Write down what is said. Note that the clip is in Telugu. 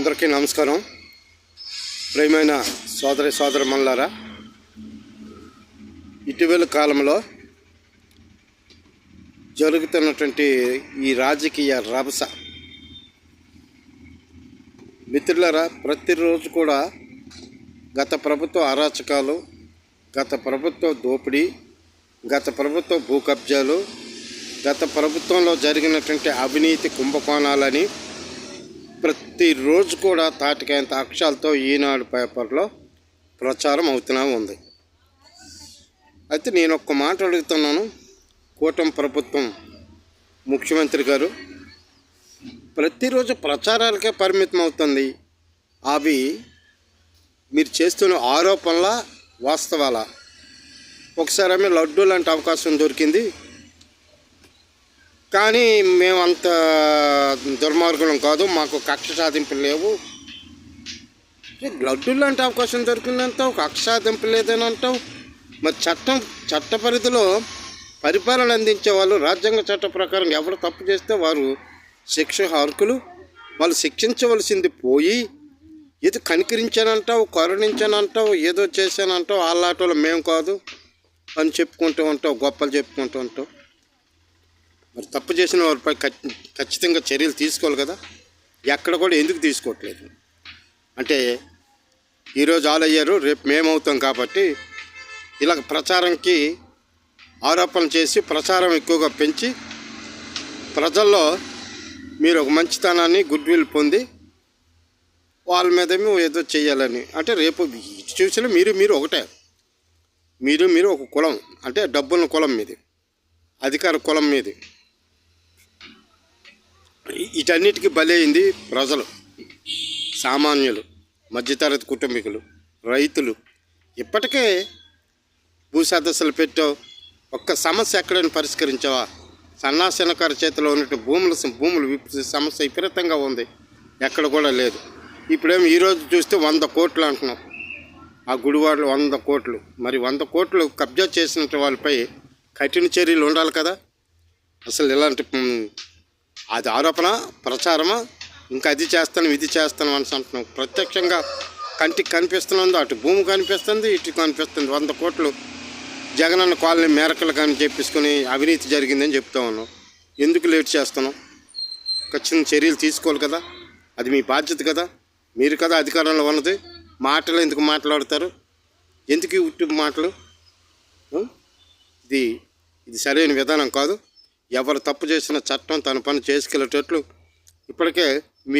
అందరికీ నమస్కారం. ప్రియమైన సోదరమణులారా, ఇటీవల కాలంలో జరుగుతున్నటువంటి ఈ రాజకీయ రభస మిత్రులారా, ప్రతిరోజు కూడా గత ప్రభుత్వ అరాచకాలు, గత ప్రభుత్వ దోపిడీ, గత ప్రభుత్వ భూ కబ్జాలు, గత ప్రభుత్వంలో జరిగినటువంటి అవినీతి కుంభకోణాలని ప్రతిరోజు కూడా తాటికాయంత అక్షరాలతో ఈనాడు పేపర్లో ప్రచారం అవుతూనే ఉంది. అయితే నేను ఒక్క మాట అడుగుతున్నాను. కూటమి ప్రభుత్వం ముఖ్యమంత్రి గారు ప్రతిరోజు ప్రచారాలకే పరిమితం అవుతుంది. అవి మీరు చేస్తున్న ఆరోపణల వాస్తవాల? ఒకసారి ఆమె లడ్డూ లాంటి అవకాశం దొరికింది, కానీ మేము అంత దుర్మార్గులం కాదు, మాకు కక్ష సాధింపులు లేవు. లడ్డూ లాంటి అవకాశం దొరికిందంటావు, కక్ష సాధింపులు లేదని అంటావు. మరి చట్ట పరిధిలో పరిపాలన అందించే వాళ్ళు రాజ్యాంగ చట్ట ప్రకారం ఎవరు తప్పు చేస్తే వారు శిక్ష అర్హులు. వాళ్ళు శిక్షించవలసింది పోయి ఏదో కనికరించానంటావు, కరుణించానంటావు, ఏదో చేశానంటావు. ఆలాటోళ్ళు మేము కాదు అని చెప్పుకుంటూ ఉంటావు, గొప్పలు చెప్పుకుంటూ ఉంటావు. మరి తప్పు చేసిన వారిపై ఖచ్చితంగా చర్యలు తీసుకోవాలి కదా. ఎక్కడ కూడా ఎందుకు తీసుకోవట్లేదు అంటే, ఈరోజు ఆలయ్యారు, రేపు మేమవుతాం కాబట్టి ఇలా ప్రచారంకి ఆరోపణలు చేసి ప్రచారం ఎక్కువగా పెంచి ప్రజల్లో మీరు ఒక మంచితనాన్ని గుడ్ విల్ పొంది వాళ్ళ మీదేమో ఏదో చేయాలని అంటే, రేపు చూసిన మీరు ఒకటే, మీరు ఒక కులం అంటే డబ్బున్న కులం మీది, అధికార కులం మీది. వీటన్నిటికీ బలైంది ప్రజలు, సామాన్యులు, మధ్యతరగతి కుటుంబీకులు, రైతులు. ఇప్పటికే భూ సదస్సులు పెట్టావు, ఒక్క సమస్య ఎక్కడైనా పరిష్కరించావా? సన్నాసనకారు చేతిలో ఉన్నట్టు భూములు సమస్య విపరీతంగా ఉంది, ఎక్కడ కూడా లేదు. ఇప్పుడేమో ఈరోజు చూస్తే 100 కోట్లు అంటున్నాం. ఆ గుడివాడలు 100 కోట్లు. మరి 100 కోట్లు కబ్జా చేసిన వాళ్ళపై కఠిన చర్యలు ఉండాలి కదా. అసలు ఇలాంటి అది ఆరోపణ, ప్రచారమా? ఇంకా అది చేస్తాను ఇది చేస్తాను అని అంటున్నాం. ప్రత్యక్షంగా కంటికి కనిపిస్తుంది, అటు భూమి కనిపిస్తుంది, ఇటు కనిపిస్తుంది. 100 కోట్లు జగనన్న కాలనీ మేరకలు కానీ చెప్పేసుకుని అవినీతి జరిగిందని చెప్తా ఉన్నాం. ఎందుకు లేట్ చేస్తున్నాం? ఖచ్చితంగా చర్యలు తీసుకోవాలి కదా. అది మీ బాధ్యత కదా. మీరు కదా అధికారంలో ఉన్నది. మాటలు ఎందుకు మాట్లాడతారు? ఎందుకు ఈ ఉట్టి మాటలు? ఇది సరైన విధానం కాదు. ఎవరు తప్పు చేసిన చట్టం తన పని చేసుకెళ్ళేటట్లు ఇప్పటికే మీ